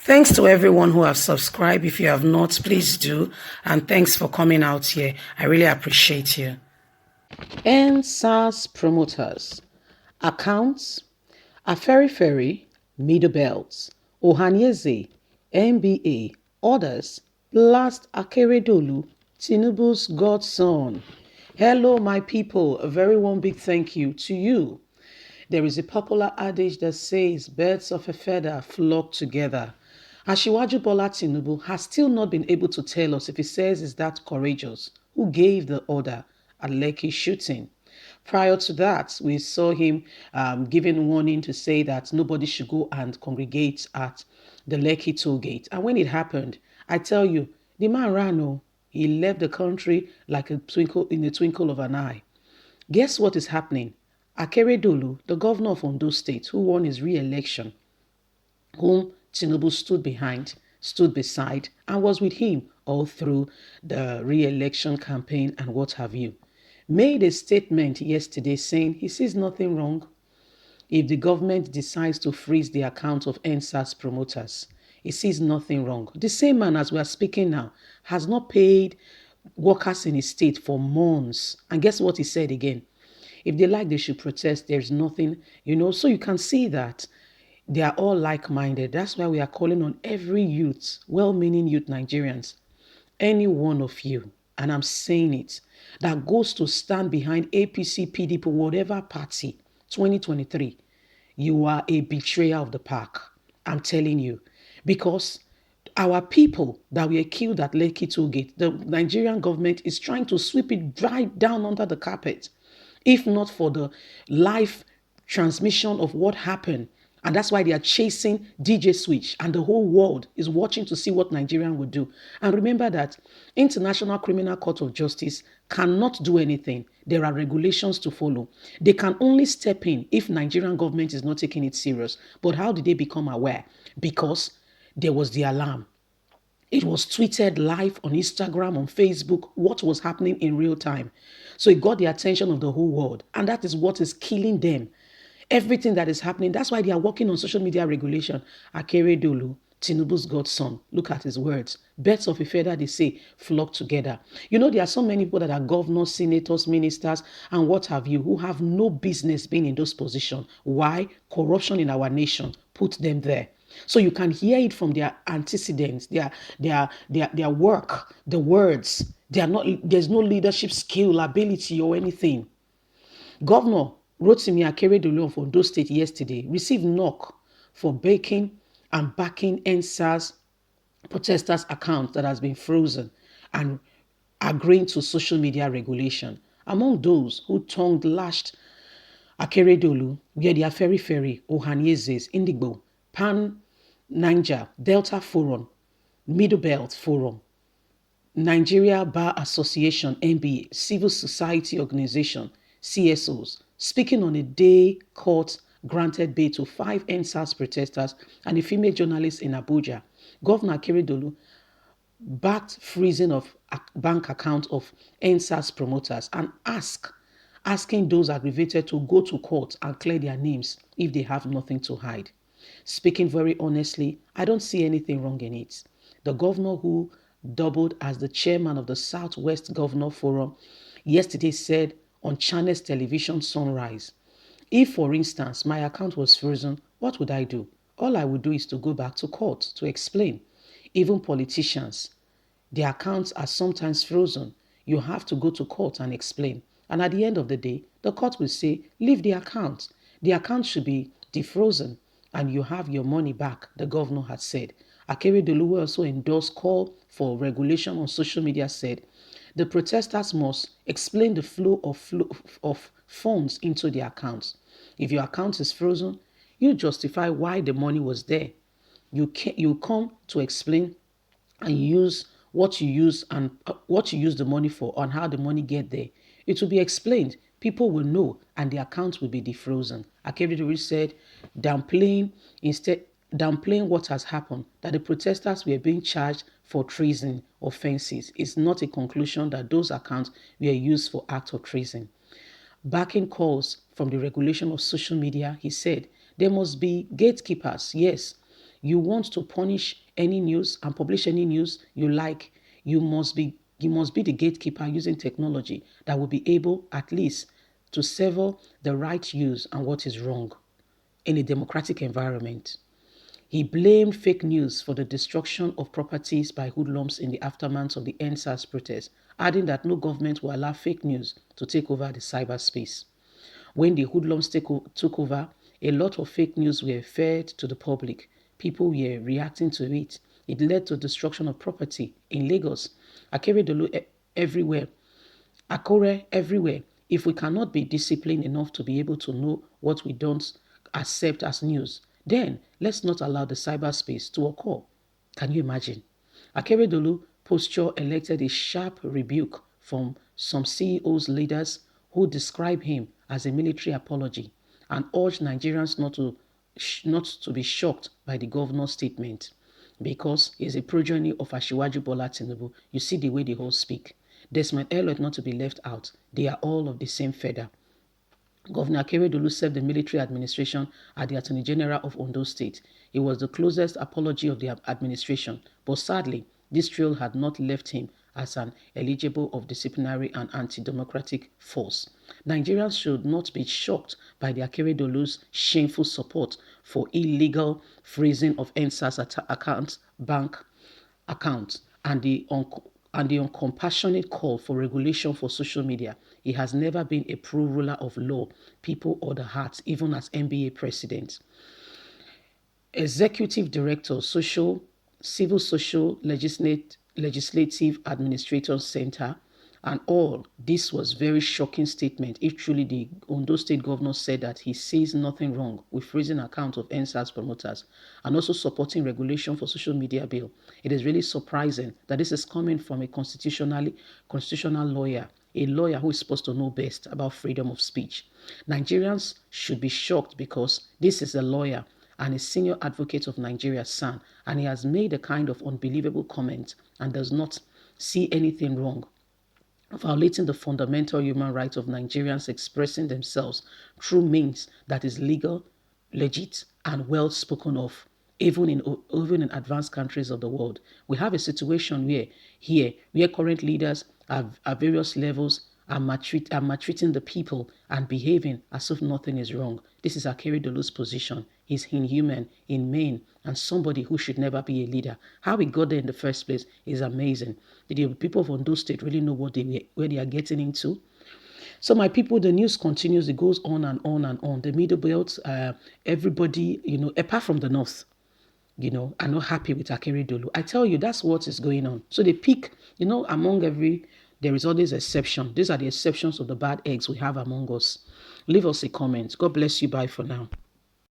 Thanks to everyone who have subscribed. If you have not, please do. And thanks for coming out here. I really appreciate you. Endsars promoters, accounts, Akeredolu, Middle Belts, Ohanaeze, NBA, others, blast Akeredolu, Tinubu's godson. Hello, my people. A very warm big thank you to you. There is a popular adage that says birds of a feather flock together. Asiwaju Bola Tinubu has still not been able to tell us if he says is that courageous who gave the order at Lekki shooting. Prior to that, we saw him giving warning to say that nobody should go and congregate at the Lekki toll gate. And when it happened, I tell you, the man ran. Oh, he left the country like a twinkle in the twinkle of an eye. Guess what is happening? Akeredolu, the governor of Ondo State, who won his re-election, whom Tinubu stood behind, stood beside, and was with him all through the re-election campaign and what have you, made a statement yesterday saying he sees nothing wrong if the government decides to freeze the account of Endsars promoters. He sees nothing wrong. The same man, as we are speaking now, has not paid workers in his state for months. And guess what he said again? If they like, they should protest. There's nothing, so you can see that they are all like-minded. That's why we are calling on every youth, well-meaning youth Nigerians, any one of you, and I'm saying it, that goes to stand behind APC, PDP, whatever party, 2023, you are a betrayer of the pack. I'm telling you. Because our people that were killed at Lekki Tollgate, the Nigerian government is trying to sweep it right down under the carpet. If not for the live transmission of what happened. And that's why they are chasing DJ Switch, and the whole world is watching to see what Nigeria will do. And remember that International Criminal Court of Justice cannot do anything. There are regulations to follow. They can only step in if Nigerian government is not taking it serious. But how did they become aware? Because there was the alarm. It was tweeted live on Instagram, on Facebook, what was happening in real time. So it got the attention of the whole world. And that is what is killing them. Everything that is happening, that's why they are working on social media regulation. Akeredolu, Tinubu's godson, look at his words. Birds of a feather, they say, flock together. There are so many people that are governors, senators, ministers, and what have you, who have no business being in those positions. Why? Corruption in our nation put them there. So you can hear it from their antecedents, their work, the words. There's no leadership skill, ability, or anything. Governor Rotimi Akeredolu of Ondo State yesterday received knock for backing and backing Endsars protesters' account that has been frozen and agreeing to social media regulation. Among those who tongue-lashed Akeredolu were the Aferi, Ohanaeze, Indigo, Pan Niger, Delta Forum, Middle Belt Forum, Nigeria Bar Association, NBA, Civil Society Organization, CSOs, speaking on a day court granted bail to 5 Endsars protesters and a female journalist in Abuja. Governor Akeredolu backed freezing of bank account of Endsars promoters and asking those aggravated to go to court and clear their names if they have nothing to hide. Speaking very honestly, I don't see anything wrong in it. The governor, who doubled as the chairman of the Southwest Governor Forum, yesterday said on Channels Television Sunrise, if, for instance, my account was frozen, what would I do? All I would do is to go back to court to explain. Even politicians, their accounts are sometimes frozen. You have to go to court and explain. And at the end of the day, the court will say, leave the account. The account should be defrozen and you have your money back, the governor had said. Akeredolu also endorsed call for regulation on social media, said the protesters must explain the flow of funds into their accounts. If your account is frozen, you justify why the money was there. You come to explain and use what you use and what you use the money for and how the money get there. It will be explained. People will know and the account will be defrozen. Akeredolu said, downplaying what has happened, that the protesters were being charged for treason offenses, is not a conclusion that those accounts were used for acts of treason. Backing calls from the regulation of social media, he said, there must be gatekeepers. Yes, You want to punish any news and publish any news you like, you must be the gatekeeper using technology that will be able at least to sever the right use and what is wrong in a democratic environment. He blamed fake news for the destruction of properties by hoodlums in the aftermath of the Endsars protest, adding that no government will allow fake news to take over the cyberspace. When the hoodlums took over, a lot of fake news were fed to the public. People were reacting to it. It led to destruction of property in Lagos, Akeredolu everywhere, Akure everywhere. If we cannot be disciplined enough to be able to know what we don't accept as news, then let's not allow the cyberspace to occur. Can you imagine? Akeredolu posture elected a sharp rebuke from some CEOs leaders who describe him as a military apology and urged Nigerians not to be shocked by the governor's statement because he is a progeny of Asiwaju Bola Tinubu. You see the way they all speak. Desmond Elliot not to be left out. They are all of the same feather. Governor Akeredolu served the military administration as the Attorney General of Ondo State. He was the closest apology of the administration, but sadly, this trail had not left him as an eligible of disciplinary and anti-democratic force. Nigerians should not be shocked by the Akeredolu's shameful support for illegal freezing of Endsars bank accounts and the uncompassionate call for regulation for social media. He has never been a pro-ruler of law, people, or the hearts, even as NBA president. Executive Director, Civil Social Legislative Administrator Center, and all. This was very shocking statement if truly the Ondo State Governor said that he sees nothing wrong with freezing accounts of Endsars promoters and also supporting regulation for social media bill. It is really surprising that this is coming from a constitutional lawyer, a lawyer who is supposed to know best about freedom of speech. Nigerians should be shocked because this is a lawyer and a senior advocate of Nigeria's son, and he has made a kind of unbelievable comment and does not see anything wrong violating the fundamental human right of Nigerians expressing themselves through means that is legal, legit, and well spoken of, even in advanced countries of the world. We have a situation where current leaders at various levels are maltreating the people and behaving as if nothing is wrong. This is Akeredolu's position. He's inhuman, inhumane, and somebody who should never be a leader. How he got there in the first place is amazing. Did the people of Ondo State really know where they are getting into? So my people, the news continues. It goes on and on and on. The Middle Belt, everybody, apart from the North, are not happy with Akeredolu. I tell you, that's what is going on. So they pick, there is always exception. These are the exceptions of the bad eggs we have among us. Leave us a comment. God bless you. Bye for now.